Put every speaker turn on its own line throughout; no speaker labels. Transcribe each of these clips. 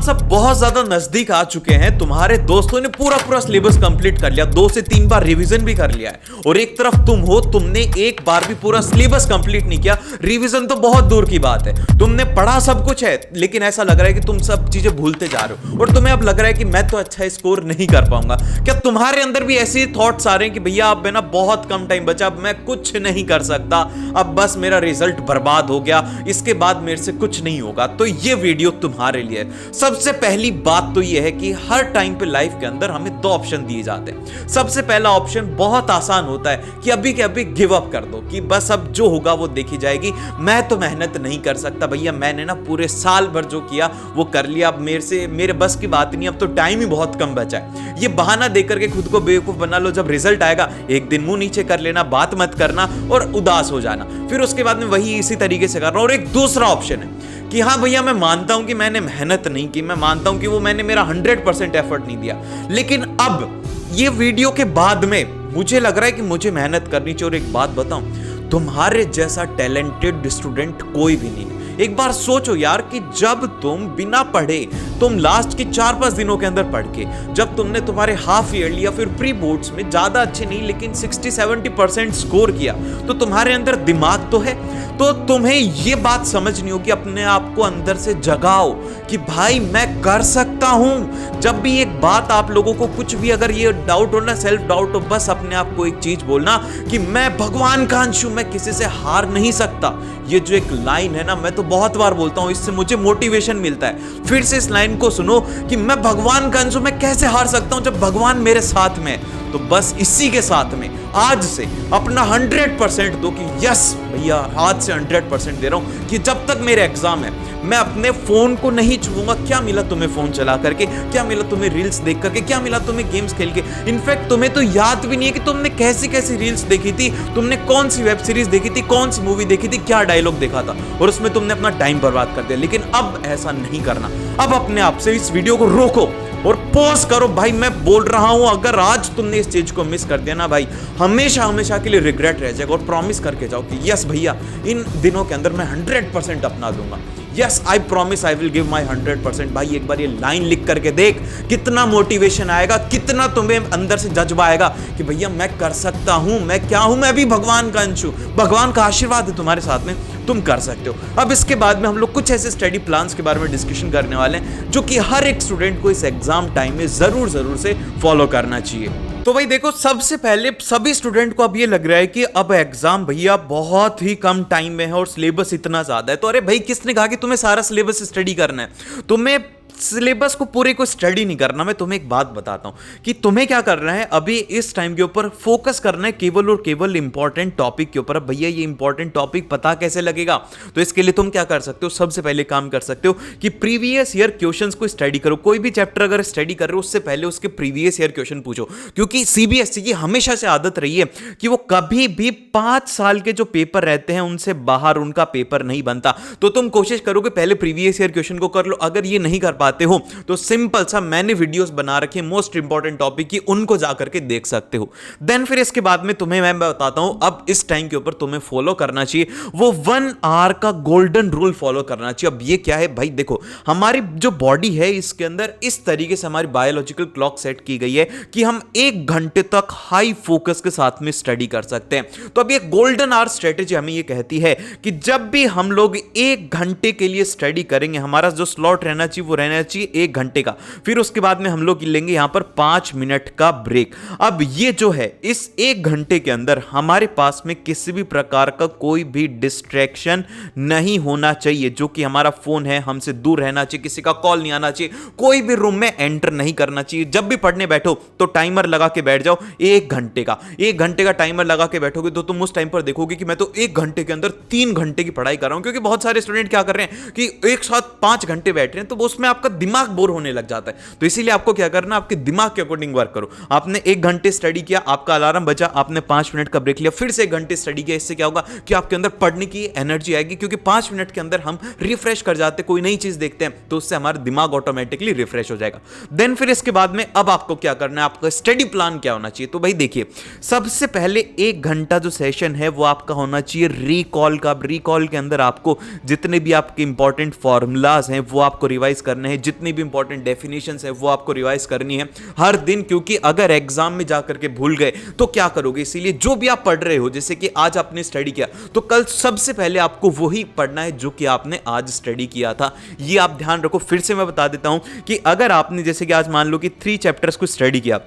सब बहुत ज्यादा नजदीक आ चुके हैं। तुम्हारे दोस्तों ने पूरा सिलेबस कंप्लीट कर लिया, 2 से 3 बार रिवीजन भी कर लिया है, और एक तरफ तुम हो, तुमने एक बार भी पूरा सिलेबस कंप्लीट नहीं किया। रिवीजन तो बहुत दूर की बात है, तुमने पढ़ा सब कुछ है, लेकिन ऐसा लग रहा है कि तुम सब चीजें भूलते जा रहे हो, और तुम्हें अब लग रहा है कि मैं तो अच्छा स्कोर नहीं कर पाऊंगा। क्या तुम्हारे अंदर भी ऐसे थॉट्स आ रहे हैं कि भैया अब ना बहुत कम टाइम बचा, अब मैं कुछ नहीं कर सकता, अब बस मेरा रिजल्ट बर्बाद हो गया, इसके बाद मेरे से कुछ नहीं होगा? तो ये वीडियो तुम्हारे लिए है। सबसे पहली बात तो ये है कि हर टाइम पे लाइफ के अंदर हमें 2 ऑप्शन दिए जाते हैं। सबसे पहला ऑप्शन बहुत आसान होता है कि अभी के अभी गिव अप कर दो, कि बस अब जो होगा वो देखी जाएगी, मैं तो मेहनत नहीं कर सकता भैया, मैंने ना पूरे साल भर जो किया वो कर लिया, अब मेरे बस की बात नहीं, अब तो टाइम ही बहुत कम बचा है। ये बहाना देकर के खुद को बेवकूफ बना लो। जब रिजल्ट आएगा एक दिन मुंह नीचे कर लेना, बात मत करना और उदास हो जाना, फिर उसके बाद में वही इसी तरीके से करना। और एक दूसरा ऑप्शन है कि हाँ भैया, मैं मानता हूं कि मैंने मेहनत नहीं की, मैं मानता हूं कि वो मैंने मेरा 100% एफर्ट नहीं दिया, लेकिन अब ये वीडियो के बाद में मुझे लग रहा है कि मुझे मेहनत करनी चाहिए। और एक बात बताऊं, तुम्हारे जैसा टैलेंटेड स्टूडेंट कोई भी नहीं। एक बार सोचो यार कि जब तुम बिना पढ़े, तुम लास्ट के 4-5 दिनों के अंदर पढ़ के, जब तुमने तुम्हारे हाफ ईयरली या फिर प्री बोर्ड्स में ज्यादा अच्छे नहीं लेकिन 60-70% स्कोर किया, तो तुम्हारे अंदर दिमाग तो है, तो तुम्हें यह बात समझनी होगी, अपने आप को अंदर से जगाओ कि भाई मैं कर सकता हूं। जब भी एक बात आप लोगों को कुछ भी अगर ये डाउट हो ना, सेल्फ डाउट हो, बस अपने आप को एक चीज बोलना कि मैं भगवान का अंश हूं, मैं किसी से हार नहीं सकता। ये जो एक लाइन है ना, मैं तो बहुत बार बोलता हूं, इससे मुझे मोटिवेशन मिलता है। फिर से इस लाइन को सुनो कि मैं भगवान का अंश हूं, मैं कैसे हार सकता हूं जब भगवान मेरे साथ में है। तो बस इसी के साथ में आज से अपना 100% दो कि यस भैया, आज से 100% दे रहा हूं कि जब तक मेरे एग्जाम है मैं अपने फोन को नहीं छूऊंगा। क्या मिला तुम्हें फोन चला करके, क्या मिला तुम्हें रील्स देख करके, क्या मिला तुम्हें गेम्स खेल के? इनफैक्ट तुम्हें तो याद भी नहीं है कि तुमने कैसी कैसी रील्स देखी थी, तुमने कौन सी वेब सीरीज देखी थी, कौन सी मूवी देखी थी, क्या डायलॉग देखा था, और उसमें तुमने अपना टाइम बर्बाद कर दिया। लेकिन अब ऐसा नहीं करना। अब अपने आप से इस वीडियो को रोको और पॉज करो। भाई मैं बोल रहा हूं, अगर आज तुमने इस चीज को मिस कर दिया ना भाई, हमेशा हमेशा के लिए रिग्रेट रह जाएगा। और प्रॉमिस करके जाओ कि यस भैया, इन दिनों के अंदर मैं 100% अपना दूंगा। Yes, I promise I will give my 100%। भाई एक बार ये लाइन लिख करके देख, कितना मोटिवेशन आएगा, कितना तुम्हें अंदर से जज्बा आएगा कि भैया मैं कर सकता हूं, मैं क्या हूं, मैं भी भगवान का अंश हूं, भगवान का आशीर्वाद है तुम्हारे साथ में, तुम कर सकते हो। अब इसके बाद में हम लोग कुछ ऐसे स्टडी प्लान्स के बारे में डिस्कशन करने वाले हैं जो कि हर एक स्टूडेंट को इस एग्जाम टाइम में जरूर से फॉलो करना चाहिए। तो भाई देखो, सबसे पहले सभी स्टूडेंट को अब ये लग रहा है कि अब एग्जाम भैया बहुत ही कम टाइम में है और सिलेबस इतना ज्यादा है। तो अरे भाई, किसने कहा कि तुम्हें सारा सिलेबस स्टडी करना है? तुम्हें सिलेबस को पूरे को स्टडी नहीं करना। मैं तुम्हें एक बात बताता हूं कि तुम्हें क्या करना है, अभी इस टाइम के ऊपर फोकस करना है केवल और केवल इंपॉर्टेंट टॉपिक के ऊपर। अब भैया ये इंपॉर्टेंट टॉपिक पता कैसे लगेगा? तो इसके लिए तुम क्या कर सकते हो, सबसे पहले काम कर सकते हो कि प्रीवियस ईयर क्वेश्चंस को स्टडी करो। कोई भी चैप्टर अगर स्टडी कर रहे हो, उससे पहले उसके प्रीवियस ईयर क्वेश्चन पूछो, क्योंकि सीबीएसई की हमेशा से आदत रही है कि वो कभी भी 5 साल के जो पेपर रहते हैं उनसे बाहर उनका पेपर नहीं बनता। तो तुम कोशिश करो कि पहले प्रीवियस ईयर क्वेश्चन को कर लो। अगर ये नहीं कर पाते हो तो सिंपल सा मैंने वीडियोस बना रखे मोस्ट इंपॉर्टेंट टॉपिक की, उनको जाकर के देख सकते हो। देन फिर इसके बाद में तुम्हें मैं बताता हूं, अब इस टाइम के ऊपर तुम्हें फॉलो करना चाहिए वो 1 आवर का गोल्डन रूल फॉलो करना चाहिए। अब ये क्या है भाई, देखो हमारी जो बॉडी है इसके अंदर इस तरीके से हमारी बायोलॉजिकल क्लॉक सेट की गई है कि हम 1 घंटे तक हाई फोकस के साथ में स्टडी कर सकते हैं। तो अब ये गोल्डन आवर स्ट्रेटेजी हमें ये कहती है कि जब भी हम लोग 1 घंटे के लिए स्टडी करेंगे, हमारा जो स्लॉट रहना चाहिए वो रहना चाहिए 1 घंटे का। फिर उसके बाद में हम लोग लेंगे यहां पर 5 मिनट का ब्रेक। अब ये जो है, इस 1 घंटे के अंदर हमारे पास में किसी भी प्रकार का कोई भी डिस्ट्रैक्शन नहीं होना चाहिए, जो कि हमारा फोन है हमसे दूर रहना चाहिए, किसी का कॉल नहीं आना चाहिए, कोई भी रूम में एंटर नहीं करना चाहिए। जब भी पढ़ने बैठो तो टाइमर लगा के बैठ जाओ 1 घंटे का। 1 घंटे का टाइमर लगा के बैठोगे तो तुम उस टाइम पर देखोगे कि मैं तो 1 घंटे के अंदर 3 घंटे की पढ़ाई कर रहा हूं। क्योंकि बहुत सारे स्टूडेंट क्या कर रहे हैं कि एक साथ 5 घंटे बैठ रहे हैं, तो उसमें आपका दिमाग बोर होने लग जाता है। तो इसीलिए आपको क्या करना, आपके दिमाग के अकॉर्डिंग वर्क करो। आपने 1 घंटे स्टडी किया, आपका अलार्म बजा, आपने 5 मिनट का ब्रेक लिया, फिर से 1 घंटे स्टडी किया। इससे क्या होगा कि आपके अंदर पढ़ने की एनर्जी आएगी, क्योंकि 5 मिनट के अंदर हम रिफ्रेश कर जाते, कोई नई चीज देखते हैं तो उससे हमारा दिमाग ऑटोमेटिकली रिफ्रेश हो जाएगा। देन फिर इसके बाद में अब आपको क्या करना है, आपका स्टडी प्लान क्या होना चाहिए? तो भाई देखिए, सबसे पहले 1 घंटा जो सेशन है वो आपका होना चाहिए रिकॉल का। रिकॉल के अंदर आपको जितने भी आपके इंपॉर्टेंट फॉर्मूलाज हैं वो आपको रिवाइज करने हैं। है, जितनी भी इंपॉर्टेंट डेफिनेशंस है वो आपको रिवाइज करनी है हर दिन, क्योंकि अगर एग्जाम में जाकर के भूल गए तो क्या करोगे। इसीलिए जो भी आप पढ़ रहे हो, जैसे कि आज आपने स्टडी किया तो कल सबसे पहले आपको वही पढ़ना है जो कि आपने आज स्टडी किया था। ये आप ध्यान रखो। फिर से मैं बता देता हूं कि अगर आपने जैसे कि आज मान लो कि 3 चैप्टर्स को स्टडी किया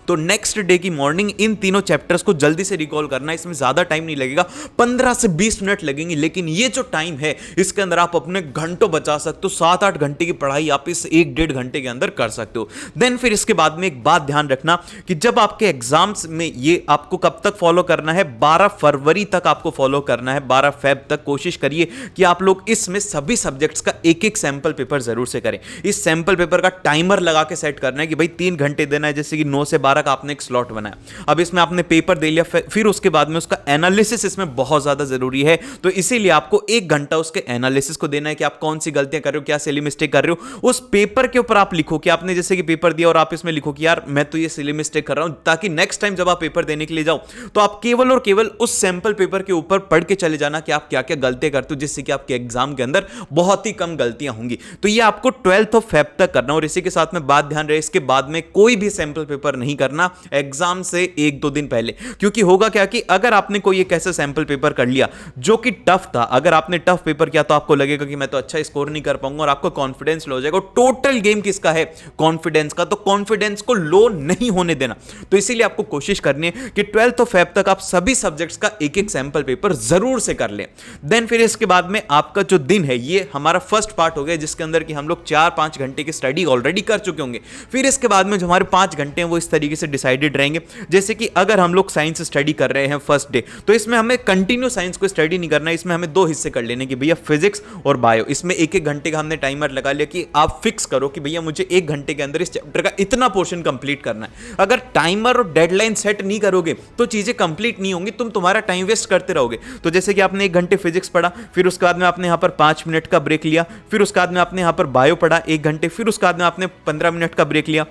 तो नेक्स्ट डे की मॉर्निंग इन तीनों चैप्टर्स को जल्दी से रिकॉल करना है। इसमें ज्यादा टाइम नहीं लगेगा, 15 से 20 मिनट लगेंगे, लेकिन ये जो टाइम है इसके अंदर आप अपने घंटों बचा सकते हो। 7-8 घंटे की पढ़ाई आप इस 1-1.5 घंटे के अंदर कर सकते हो। देन फिर इसके बाद में एक बात ध्यान रखना कि जब आपके एग्जाम्स में ये आपको कब तक फॉलो करना है, 12 फरवरी तक आपको फॉलो करना है, 12 फेब तक। कोशिश करिए कि आप लोग इसमें सभी सब्जेक्ट्स का एक-एक सैंपल पेपर जरूर से करें। इस सैंपल पेपर का टाइमर लगा के सेट करना है कि भाई 3 घंटे देना है, जैसे कि 9 से 12 का आपने एक स्लॉट बनाया। अब इसमें आपने पेपर दे लिया, फिर उसके बाद में उसका एनालिसिस इसमें बहुत ज्यादा जरूरी है, तो इसीलिए आपको 1 घंटा उसके एनालिसिस को देना है कि आप कौन सी गलतियां कर रहे हो, क्या सिली मिस्टेक कर रहे हो। उस पेपर के ऊपर आप लिखो कि आपने जैसे कि पेपर दिया और आप इसमें लिखो कि यार मैं तो ये सिली मिस्टेक कर रहा हूं, ताकि नेक्स्ट टाइम जब आप पेपर देने के लिए जाओ तो आप केवल और केवल उस सैंपल पेपर के ऊपर पढ़ के चले जाना कि आप क्या क्या गलतियां करते हो, जिससे कि आपके एग्जाम के अंदर बहुत ही कम गलतियां होंगी। तो ये आपको 12 फेब तक करना। और इसी के साथ में बात ध्यान रहे, इसके बाद में कोई भी सैंपल पेपर नहीं करना एग्जाम से 1-2 दिन पहले, क्योंकि होगा क्या कि अगर आपने कोई एक ऐसा सैंपल पेपर कर लिया जो कि टफ था, अगर आपने टफ पेपर किया तो आपको लगेगा कि मैं तो अच्छा स्कोर नहीं कर पाऊंगा और आपको कॉन्फिडेंस लो हो जाएगा। टोटल गेम किसका है? कॉन्फिडेंस का। तो कॉन्फिडेंस को लो नहीं होने देना। तो इसीलिए आपको कोशिश करनी है कि 12 फेब तक आप सभी सब्जेक्ट्स का एक-एक सैंपल पेपर जरूर से कर लें। देन फिर इसके बाद में आपका जो दिन है, ये हमारा फर्स्ट पार्ट हो गया, जिसके अंदर कि हम लोग 4-5 घंटे की स्टडी ऑलरेडी कर चुके होंगे। फिर इसके बाद में जो हमारे 5 घंटे हैं वो इस तरीके से डिसाइडेड रहेंगे, जैसे कि अगर हम लोग साइंस स्टडी कर रहे हैं फर्स्ट डे, तो इसमें हमें कंटिन्यू साइंस को स्टडी नहीं करना है। इसमें हमें 2 हिस्से कर लेने कि भैया फिजिक्स और बायो। इसमें 1-1 घंटे का हमने टाइमर लगा लिया कि आप फिक्स करो कि भैया मुझे 1 घंटे के अंदर इस चैप्टर का इतना पोर्शन कंप्लीट करना है। अगर टाइमर और डेडलाइन सेट नहीं करोगे तो चीजें कंप्लीट नहीं होंगी, तुम तुम्हारा टाइम वेस्ट करते रहोगे। तो जैसे कि आपने 1 घंटे फिजिक्स पढ़ा, फिर उसके बाद में आपने यहां पर 5 मिनट का ब्रेक लिया, फिर उसके बाद में आपने यहां पर बायो पढ़ा 1 घंटे, फिर उसके बाद में आपने 15 मिनट का ब्रेक लिया।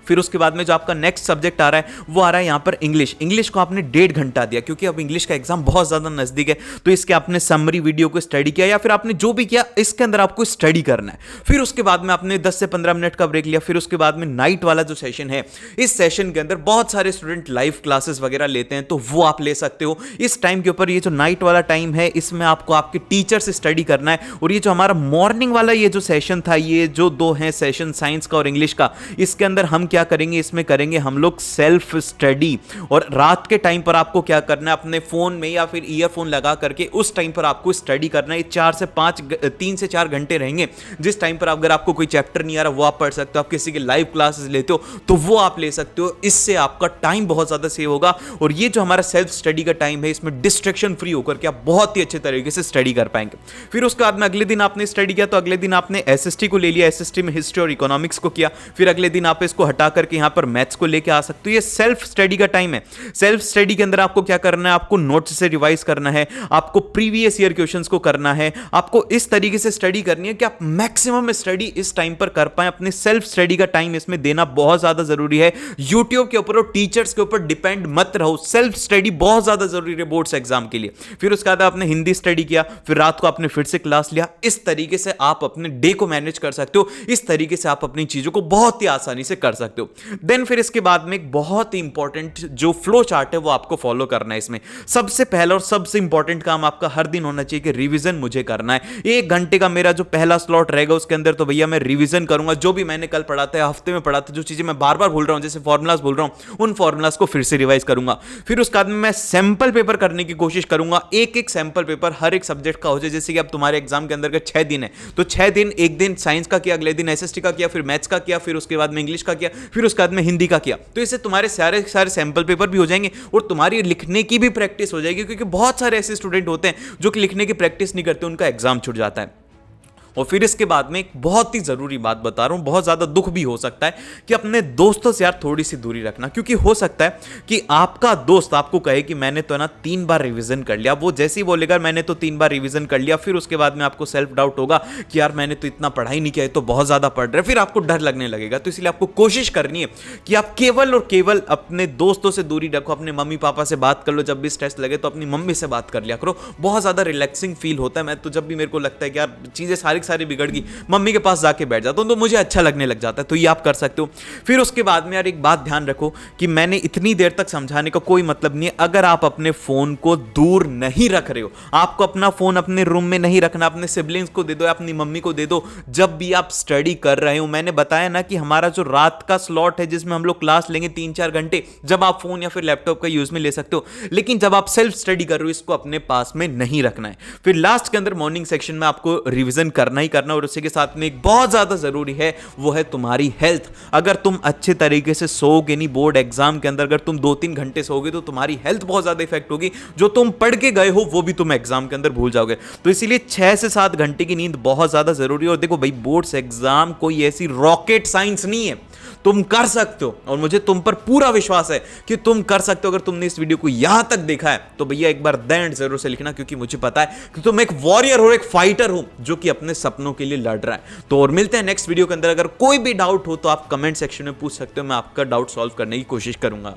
फिर उसके बाद में जो आपका नेक्स्ट सब्जेक्ट आ रहा है वो आ रहा है यहाँ पर इंग्लिश। इंग्लिश को आपने 1.5 घंटा दिया, क्योंकि अब इंग्लिश का एग्जाम बहुत ज़्यादा नज़दीक है। तो इसके आपने समरी वीडियो को स्टडी किया या फिर आपने जो भी किया इसके अंदर आपको स्टडी करना है। फिर उसके बाद में आपने 10 से 15 मिनट का ब्रेक लिया। फिर उसके बाद में नाइट वाला जो सेशन है, इस सेशन के अंदर बहुत सारे स्टूडेंट लाइव क्लासेस वगैरह लेते हैं, तो वो आप ले सकते हो। इस टाइम के ऊपर ये जो नाइट वाला टाइम है, इसमें आपको आपके टीचर से स्टडी करना है। और ये जो हमारा मॉर्निंग वाला ये जो सेशन था, ये जो 2 हैं सेशन साइंस का और इंग्लिश का, इसके अंदर हम क्या करेंगे, इसमें करेंगे हम लोग सेल्फ स्टडी। और रात के टाइम पर आपको क्या करना है, अपने फोन में या फिर ईयरफोन लगा करके उस टाइम पर आपको स्टडी करना है। 3 से 4 घंटे रहेंगे, जिस टाइम पर अगर आपको कोई चैप्टर नहीं आ रहा वो आप पढ़ सकते हो। आप किसी के लाइव क्लासेस लेते हो तो वो आप ले सकते हो। इससे आपका टाइम बहुत ज्यादा सेव होगा। और ये जो हमारा सेल्फ स्टडी का टाइम है, इसमें डिस्ट्रैक्शन फ्री होकर के आप बहुत ही अच्छे तरीके से स्टडी कर पाएंगे। फिर उसके बाद में अगले दिन आपने स्टडी किया, तो अगले दिन आपने एसएसटी को ले लिया, एसएसटी में हिस्ट्री और इकोनॉमिक्स को किया। फिर अगले दिन आप इसको हटा करके यहां पर मैथ्स को लेके आ सकते हो। ये सेल्फ स्टडी का टाइम है। सेल्फ स्टडी के अंदर आपको क्या करना है, आपको नोट्स से रिवाइज करना है, आपको प्रीवियस ईयर क्वेश्चंस को करना है, आपको इस तरीके से स्टडी करनी है कि आप मैक्सिमम स्टडी इस टाइम पर कर पाए। अपने सेल्फ स्टडी का टाइम इसमें देना बहुत ज्यादा जरूरी है। यूट्यूब के ऊपर और टीचर्स के ऊपर डिपेंड मत रहो। सेल्फ स्टडी बहुत ज्यादा जरूरी है बोर्ड्स एग्जाम के लिए। फिर उसके बाद आपने हिंदी स्टडी किया, फिर रात को आपने फिर से क्लास लिया। इस तरीके से आप अपने डे को मैनेज कर सकते हो। इस तरीके से आप अपनी चीजों को बहुत ही आसानी से कर सकते हो। देन फिर इसके बाद में एक बहुत ही इंपॉर्टेंट जो फ्लो चार्ट है वो आपको फॉलो करना है। इसमें सबसे पहला और सबसे इंपॉर्टेंट काम आपका हर दिन होना चाहिए कि रिवीजन मुझे करना है। 1 घंटे का मेरा जो पहला स्लॉट रहेगा उसके अंदर तो भैया मैं रिवीजन करूंगा। जो भी मैंने कल पढ़ा था, हफ्ते में पढ़ा था, जो चीजें मैं बार बार भूल रहा हूं, जैसे फॉर्मुलाज भूल रहा हूं, उन फॉर्मुलाज को फिर से रिवाइज करूंगा। फिर उसके बाद में मैं सैंपल पेपर करने की कोशिश करूंगा। एक सैंपल पेपर हर एक सब्जेक्ट का हो जाए। जैसे कि अब तुम्हारे एग्जाम के अंदर के 6 दिन है, तो 6 दिन, एक दिन साइंस का किया, अगले दिन एसएसटी का किया, फिर मैथ्स का किया, फिर उसके बाद में इंग्लिश का किया, फिर उसके बाद में हिंदी का किया। तो इससे तुम्हारे सारे सैंपल पेपर भी हो जाएंगे और तुम्हारी लिखने की भी प्रैक्टिस हो जाएगी। क्योंकि बहुत सारे ऐसे स्टूडेंट होते हैं जो कि लिखने की प्रैक्टिस नहीं करते, उनका एग्जाम छूट जाता है। और फिर इसके बाद में एक बहुत ही जरूरी बात बता रहा हूं, बहुत ज्यादा दुख भी हो सकता है कि अपने दोस्तों से यार थोड़ी सी दूरी रखना। क्योंकि हो सकता है कि आपका दोस्त आपको कहे कि मैंने तो ना 3 बार रिवीजन कर लिया। वो जैसे ही बोलेगा मैंने तो 3 बार रिवीजन कर लिया, फिर उसके बाद में आपको सेल्फ डाउट होगा कि यार मैंने तो इतना पढ़ाई नहीं किया, तो बहुत ज्यादा पढ़ रहे, फिर आपको डर लगने लगेगा। तो इसलिए आपको कोशिश करनी है कि आप केवल और केवल अपने दोस्तों से दूरी रखो। अपने मम्मी पापा से बात कर लो, जब भी स्ट्रेस लगे तो अपनी मम्मी से बात कर लिया करो। बहुत ज्यादा रिलैक्सिंग फील होता है। मैं तो जब भी मेरे को लगता है कि यार चीजें सारी सारी बिगड़ गई, मम्मी के पास जाके बैठ जाता हूँ तो मुझे अच्छा लगने लग जाता है। तो ये आप कर सकते हो। फिर उसके बाद में यार एक बात ध्यान रखो कि मैंने इतनी देर तक समझाने का कोई मतलब नहीं है। अगर आप अपने फोन को दूर नहीं रख रहे हो, आपको अपना फोन अपने रूम में नहीं रखना, अपने सिबलिंग्स को दे दो या अपनी मम्मी को दे दो जब भी आप स्टडी कर रहे हो। मैंने बताया ना कि हमारा जो रात का स्लॉट है जिसमें हम लोग क्लास लेंगे 3-4 घंटे, जब आप फोन या फिर लैपटॉप का यूज में ले सकते हो, लेकिन जब आप सेल्फ स्टडी कर रहे हो इसको अपने पास में नहीं रखना है। फिर लास्ट के अंदर मॉर्निंग सेक्शन में आपको रिवीजन करना ही करना, और उसी के साथ में एक बहुत ज्यादा जरूरी है वो है तुम्हारी हेल्थ। अगर तुम अच्छे तरीके से सोओगे नहीं बोर्ड एग्जाम के अंदर, अगर तुम 2-3 घंटे सोओगे तो तुम्हारी हेल्थ बहुत ज्यादा इफेक्ट होगी। जो तुम पढ़ के गए हो वो भी तुम एग्जाम के अंदर भूल जाओगे। तो इसीलिए 6 से 7 घंटे की नींद बहुत ज्यादा जरूरी है। और देखो भाई, बोर्ड्स एग्जाम कोई ऐसी रॉकेट साइंस नहीं है, तुम कर सकते हो और मुझे तुम पर पूरा विश्वास है कि तुम कर सकते हो। अगर तुमने इस वीडियो को यहां तक देखा है तो भैया एक बार दैंड जरूर से लिखना, क्योंकि मुझे पता है कि तुम एक वॉरियर हो, एक फाइटर हो जो कि अपने सपनों के लिए लड़ रहा है। तो और मिलते हैं नेक्स्ट वीडियो के अंदर। अगर कोई भी डाउट हो तो आप कमेंट सेक्शन में पूछ सकते हो, मैं आपका डाउट सॉल्व करने की कोशिश करूंगा।